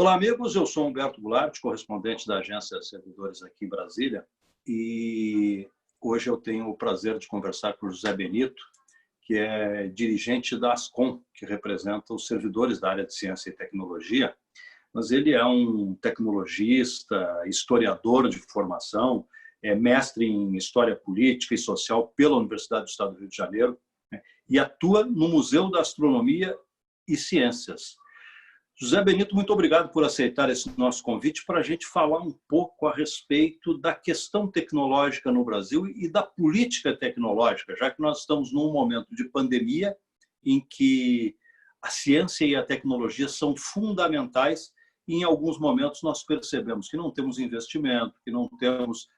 Olá, amigos. Eu sou Humberto Goulart, correspondente da Agência Servidores aqui em Brasília, e hoje eu tenho o prazer de conversar com o José Benito, que é dirigente da Ascom, que representa os servidores da área de ciência e tecnologia, mas ele é um tecnologista, historiador de formação, é mestre em História Política e Social pela Universidade do Estado do Rio de Janeiro, né, e atua no Museu da Astronomia e Ciências. José Benito, muito obrigado por aceitar esse nosso convite para a gente falar um pouco a respeito da questão tecnológica no Brasil e da política tecnológica, já que nós estamos num momento de pandemia em que a ciência e a tecnologia são fundamentais e em alguns momentos nós percebemos que não temos investimento, que não temos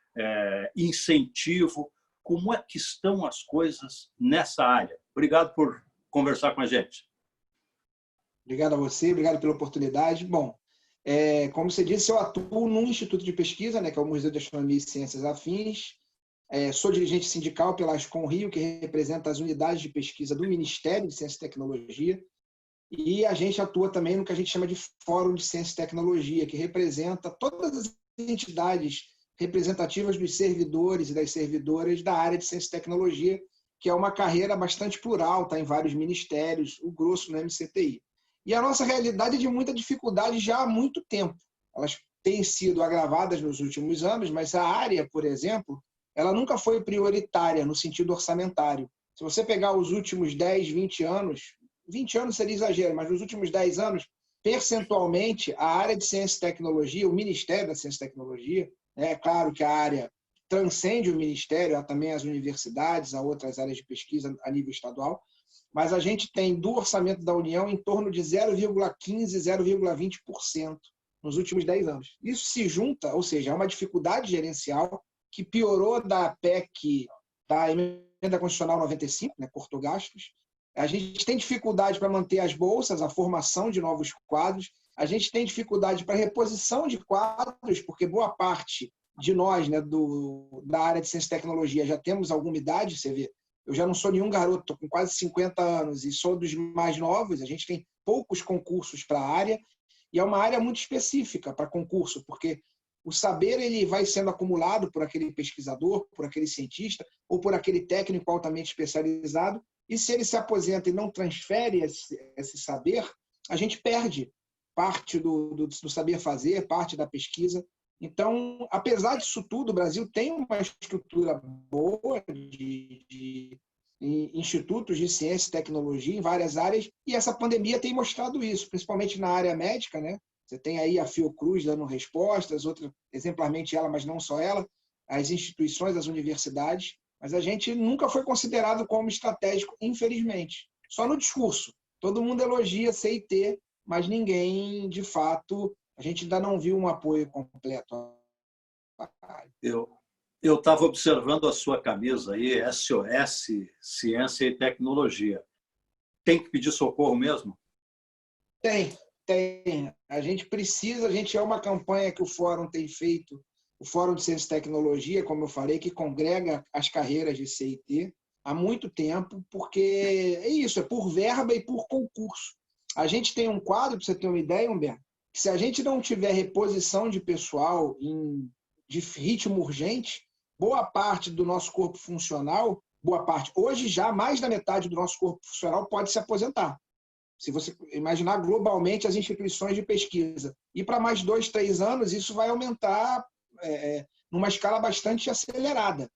incentivo. Como é que estão as coisas nessa área? Obrigado por conversar com a gente. Obrigado a você, obrigado pela oportunidade. Bom, como você disse, eu atuo num instituto de pesquisa, né, que é o Museu de Astronomia e Ciências Afins. Sou dirigente sindical pela Ascom Rio, que representa as unidades de pesquisa do Ministério de Ciência e Tecnologia. E a gente atua também no que a gente chama de Fórum de Ciência e Tecnologia, que representa todas as entidades representativas dos servidores e das servidoras da área de ciência e tecnologia, que é uma carreira bastante plural, está em vários ministérios, o grosso no MCTI. E a nossa realidade é de muita dificuldade já há muito tempo. Elas têm sido agravadas nos últimos anos, mas a área, por exemplo, ela nunca foi prioritária no sentido orçamentário. Se você pegar os últimos 10, 20 anos, 20 anos seria exagero, mas nos últimos 10 anos, percentualmente, a área de ciência e tecnologia, o Ministério da Ciência e Tecnologia, é claro que a área transcende o Ministério, há também as universidades, há outras áreas de pesquisa a nível estadual, mas a gente tem do orçamento da União em torno de 0,15%, 0,20% nos últimos 10 anos. Isso se junta, ou seja, é uma dificuldade gerencial que piorou da PEC, da Emenda Constitucional 95, né, cortou gastos. A gente tem dificuldade para manter as bolsas, a formação de novos quadros. A gente tem dificuldade para reposição de quadros, porque boa parte de nós, né, da área de ciência e tecnologia, já temos alguma idade, você vê. Eu já não sou nenhum garoto, estou com quase 50 anos e sou dos mais novos. A gente tem poucos concursos para a área e é uma área muito específica para concurso, porque o saber ele vai sendo acumulado por aquele pesquisador, por aquele cientista ou por aquele técnico altamente especializado, e se ele se aposenta e não transfere esse saber, a gente perde parte do saber fazer, parte da pesquisa. Então, apesar disso tudo, o Brasil tem uma estrutura boa de institutos de ciência e tecnologia em várias áreas, e essa pandemia tem mostrado isso, principalmente na área médica, né? Você tem aí a Fiocruz dando respostas, outra, exemplarmente ela, mas não só ela, as instituições, as universidades, mas a gente nunca foi considerado como estratégico, infelizmente. Só no discurso. Todo mundo elogia CIT, mas ninguém, de fato, a gente ainda não viu um apoio completo. Eu estava observando a sua camisa aí, SOS, Ciência e Tecnologia. Tem que pedir socorro mesmo? Tem. A gente precisa, é uma campanha que o Fórum tem feito, o Fórum de Ciência e Tecnologia, como eu falei, que congrega as carreiras de CIT há muito tempo, porque é isso, é por verba e por concurso. A gente tem um quadro, para você ter uma ideia, Humberto, que se a gente não tiver reposição de pessoal de ritmo urgente, boa parte do nosso corpo funcional, hoje já mais da metade do nosso corpo funcional pode se aposentar. Se você imaginar globalmente as instituições de pesquisa. E para mais 2, 3 anos, isso vai aumentar numa escala bastante acelerada.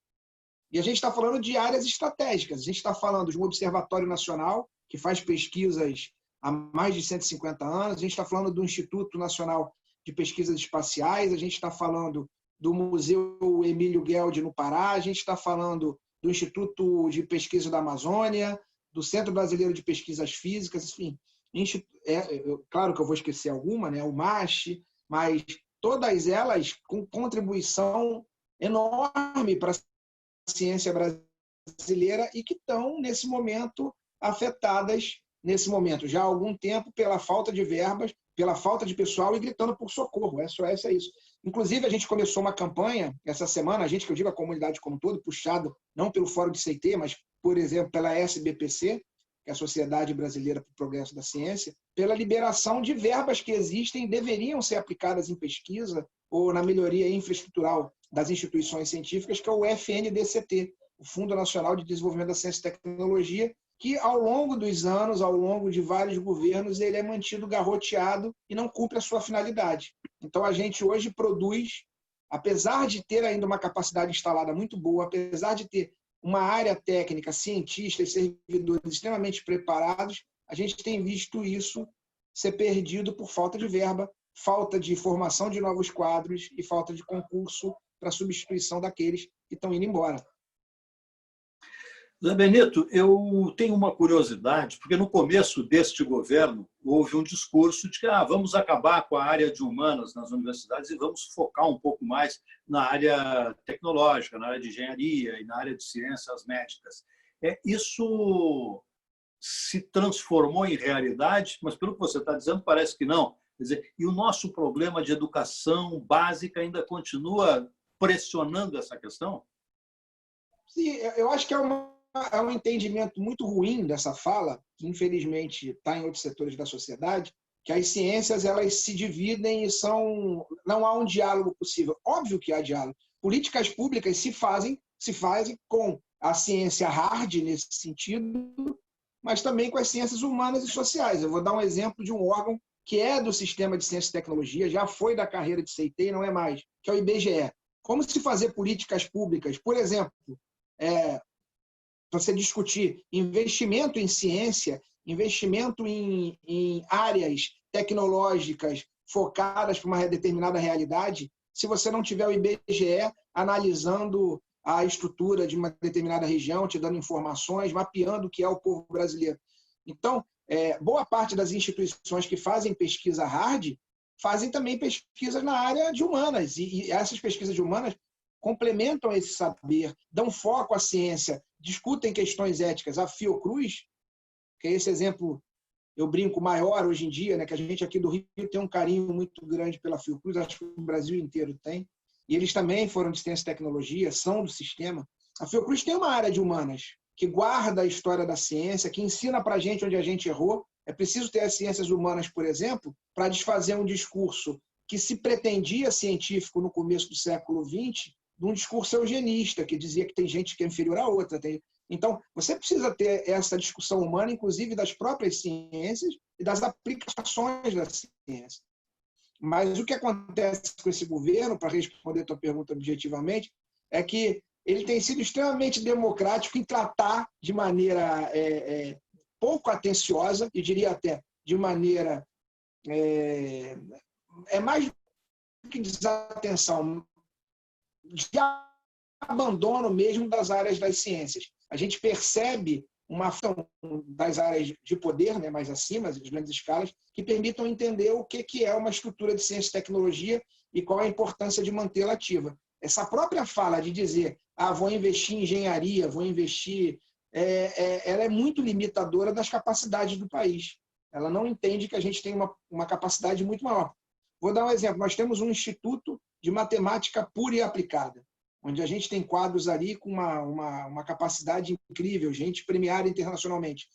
E a gente está falando de áreas estratégicas. A gente está falando de um Observatório Nacional, que faz pesquisas há mais de 150 anos. A gente está falando do Instituto Nacional de Pesquisas Espaciais. A gente está falando do Museu Emílio Gueldi, no Pará. A gente está falando do Instituto de Pesquisa da Amazônia, do Centro Brasileiro de Pesquisas Físicas, enfim. Claro que eu vou esquecer alguma, né? O MASH, mas todas elas com contribuição enorme para a ciência brasileira e que estão, nesse momento, afetadas, já há algum tempo, pela falta de verbas, pela falta de pessoal e gritando por socorro. SOS é isso. Inclusive, a gente começou uma campanha essa semana, a gente, que eu digo a comunidade como um todo, puxado não pelo Fórum de CIT, mas, por exemplo, pela SBPC, que é a Sociedade Brasileira para o Progresso da Ciência, pela liberação de verbas que existem e deveriam ser aplicadas em pesquisa ou na melhoria infraestrutural das instituições científicas, que é o FNDCT, o Fundo Nacional de Desenvolvimento da Ciência e Tecnologia, que ao longo dos anos, ao longo de vários governos, ele é mantido garroteado e não cumpre a sua finalidade. Então, a gente hoje produz, apesar de ter ainda uma capacidade instalada muito boa, apesar de ter uma área técnica, cientistas e servidores extremamente preparados, a gente tem visto isso ser perdido por falta de verba, falta de formação de novos quadros e falta de concurso para substituição daqueles que estão indo embora. Zé Benito, eu tenho uma curiosidade, porque no começo deste governo houve um discurso de que vamos acabar com a área de humanas nas universidades e vamos focar um pouco mais na área tecnológica, na área de engenharia e na área de ciências médicas. Isso se transformou em realidade, mas pelo que você está dizendo, parece que não. Quer dizer, e o nosso problema de educação básica ainda continua pressionando essa questão? Sim, eu acho que é um entendimento muito ruim dessa fala, que infelizmente está em outros setores da sociedade, que as ciências elas se dividem e não há um diálogo possível. Óbvio que há diálogo. Políticas públicas se fazem com a ciência hard nesse sentido, mas também com as ciências humanas e sociais. Eu vou dar um exemplo de um órgão que é do sistema de ciência e tecnologia, já foi da carreira de CIT e não é mais, que é o IBGE. Como se fazer políticas públicas, por exemplo, você discutir investimento em ciência, investimento em áreas tecnológicas focadas para uma determinada realidade, se você não tiver o IBGE analisando a estrutura de uma determinada região, te dando informações, mapeando o que é o povo brasileiro. Então, boa parte das instituições que fazem pesquisa hard fazem também pesquisas na área de humanas, e essas pesquisas de humanas complementam esse saber, dão foco à ciência, discutem questões éticas. A Fiocruz, que é esse exemplo, eu brinco, maior hoje em dia, né, que a gente aqui do Rio tem um carinho muito grande pela Fiocruz, acho que o Brasil inteiro tem, e eles também foram de ciência e tecnologia, são do sistema. A Fiocruz tem uma área de humanas, que guarda a história da ciência, que ensina para a gente onde a gente errou. É preciso ter as ciências humanas, por exemplo, para desfazer um discurso que se pretendia científico no começo do século XX, de um discurso eugenista, que dizia que tem gente que é inferior à outra. Então, você precisa ter essa discussão humana, inclusive das próprias ciências e das aplicações da ciência. Mas o que acontece com esse governo, para responder a tua pergunta objetivamente, é que ele tem sido extremamente democrático em tratar de maneira pouco atenciosa, e diria até de maneira... mais do que desatenção, de abandono mesmo das áreas das ciências. A gente percebe uma ação das áreas de poder, né, mais acima, das grandes escalas, que permitam entender o que é uma estrutura de ciência e tecnologia e qual a importância de mantê-la ativa. Essa própria fala de dizer vou investir em engenharia, vou investir... ela é muito limitadora das capacidades do país. Ela não entende que a gente tem uma capacidade muito maior. Vou dar um exemplo. Nós temos um instituto de matemática pura e aplicada, onde a gente tem quadros ali com uma capacidade incrível, gente premiada internacionalmente.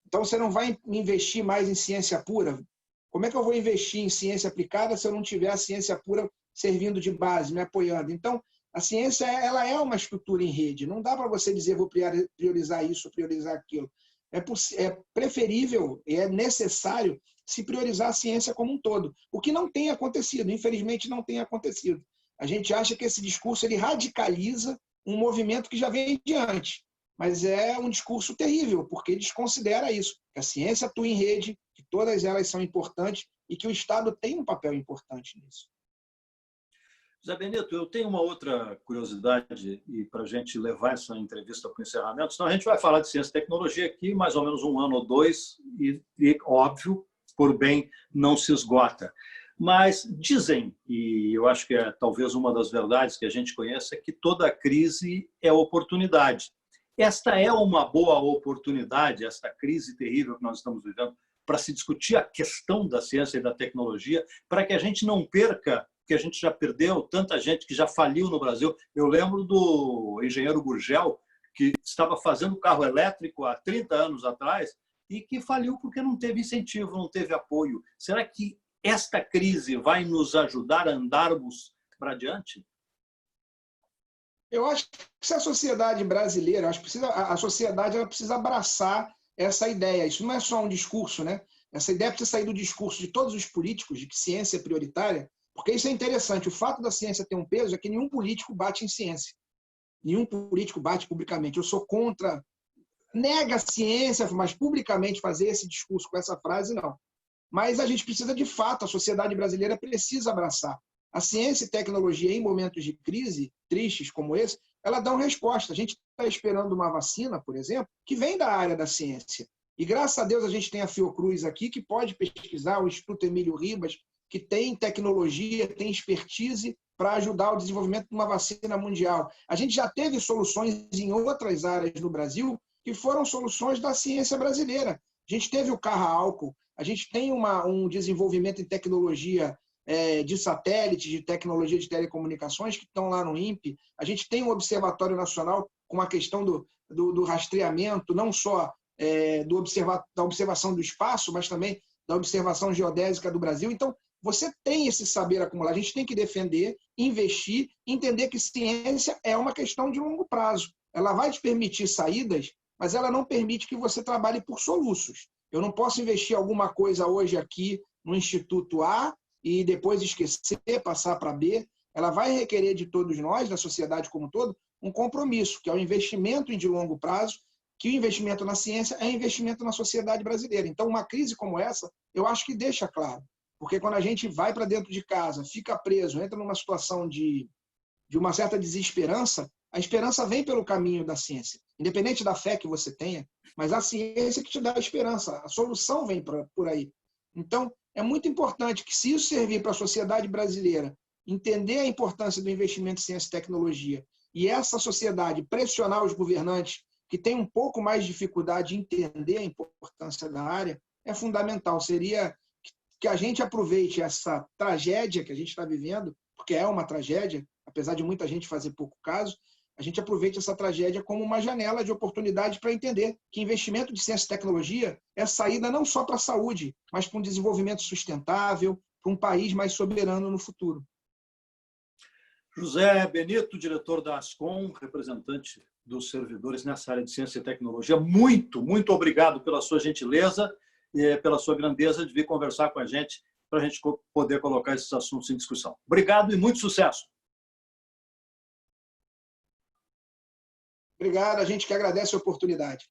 Então, você não vai investir mais em ciência pura? Como é que eu vou investir em ciência aplicada se eu não tiver a ciência pura servindo de base, me apoiando? Então, a ciência ela é uma estrutura em rede. Não dá para você dizer vou priorizar isso, priorizar aquilo. É preferível e é necessário se priorizar a ciência como um todo. O que não tem acontecido, infelizmente não tem acontecido. A gente acha que esse discurso ele radicaliza um movimento que já vem adiante, mas é um discurso terrível, porque desconsidera isso, que a ciência atua em rede, que todas elas são importantes e que o Estado tem um papel importante nisso. Zé Benito, eu tenho uma outra curiosidade e para a gente levar essa entrevista para o encerramento, senão a gente vai falar de ciência e tecnologia aqui mais ou menos 1 ano ou 2 e óbvio, por bem, não se esgota. Mas dizem, e eu acho que é talvez uma das verdades que a gente conhece, é que toda crise é oportunidade. Esta é uma boa oportunidade, esta crise terrível que nós estamos vivendo, para se discutir a questão da ciência e da tecnologia, para que a gente não perca, que a gente já perdeu, tanta gente que já faliu no Brasil. Eu lembro do engenheiro Gurgel, que estava fazendo carro elétrico há 30 anos atrás, e que faliu porque não teve incentivo, não teve apoio. Será que esta crise vai nos ajudar a andarmos para diante? Eu acho que se a sociedade brasileira, a sociedade ela precisa abraçar essa ideia. Isso não é só um discurso, né? Essa ideia precisa sair do discurso de todos os políticos de que ciência é prioritária, porque isso é interessante. O fato da ciência ter um peso é que nenhum político bate em ciência. Nenhum político bate publicamente. Eu sou contra, nega a ciência, mas publicamente fazer esse discurso com essa frase, não. Mas a gente precisa, de fato, a sociedade brasileira precisa abraçar. A ciência e tecnologia, em momentos de crise tristes como esse, ela dão resposta. A gente está esperando uma vacina, por exemplo, que vem da área da ciência. E, graças a Deus, a gente tem a Fiocruz aqui, que pode pesquisar, o Instituto Emílio Ribas, que tem tecnologia, tem expertise para ajudar o desenvolvimento de uma vacina mundial. A gente já teve soluções em outras áreas no Brasil que foram soluções da ciência brasileira. A gente teve o carro-álcool, a gente tem um desenvolvimento em tecnologia de satélite, de tecnologia de telecomunicações, que estão lá no INPE. A gente tem um observatório nacional com a questão do rastreamento, não só da observação do espaço, mas também da observação geodésica do Brasil. Então, você tem esse saber acumular. A gente tem que defender, investir, entender que ciência é uma questão de longo prazo. Ela vai te permitir saídas, mas ela não permite que você trabalhe por soluços. Eu não posso investir alguma coisa hoje aqui no Instituto A e depois esquecer, passar para B. Ela vai requerer de todos nós, da sociedade como um todo, um compromisso, que é o investimento de longo prazo, que o investimento na ciência é investimento na sociedade brasileira. Então, uma crise como essa, eu acho que deixa claro. Porque quando a gente vai para dentro de casa, fica preso, entra numa situação de uma certa desesperança, a esperança vem pelo caminho da ciência. Independente da fé que você tenha, mas a ciência que te dá a esperança, a solução vem por aí. Então, é muito importante que, se isso servir para a sociedade brasileira entender a importância do investimento em ciência e tecnologia, e essa sociedade pressionar os governantes que têm um pouco mais de dificuldade de entender a importância da área, é fundamental. Seria que a gente aproveite essa tragédia que a gente está vivendo, porque é uma tragédia, apesar de muita gente fazer pouco caso, a gente aproveite essa tragédia como uma janela de oportunidade para entender que investimento de ciência e tecnologia é saída não só para a saúde, mas para um desenvolvimento sustentável, para um país mais soberano no futuro. José Benito, diretor da Ascom, representante dos servidores nessa área de ciência e tecnologia, muito obrigado pela sua gentileza e pela sua grandeza de vir conversar com a gente para a gente poder colocar esses assuntos em discussão. Obrigado e muito sucesso. Obrigado, a gente que agradece a oportunidade.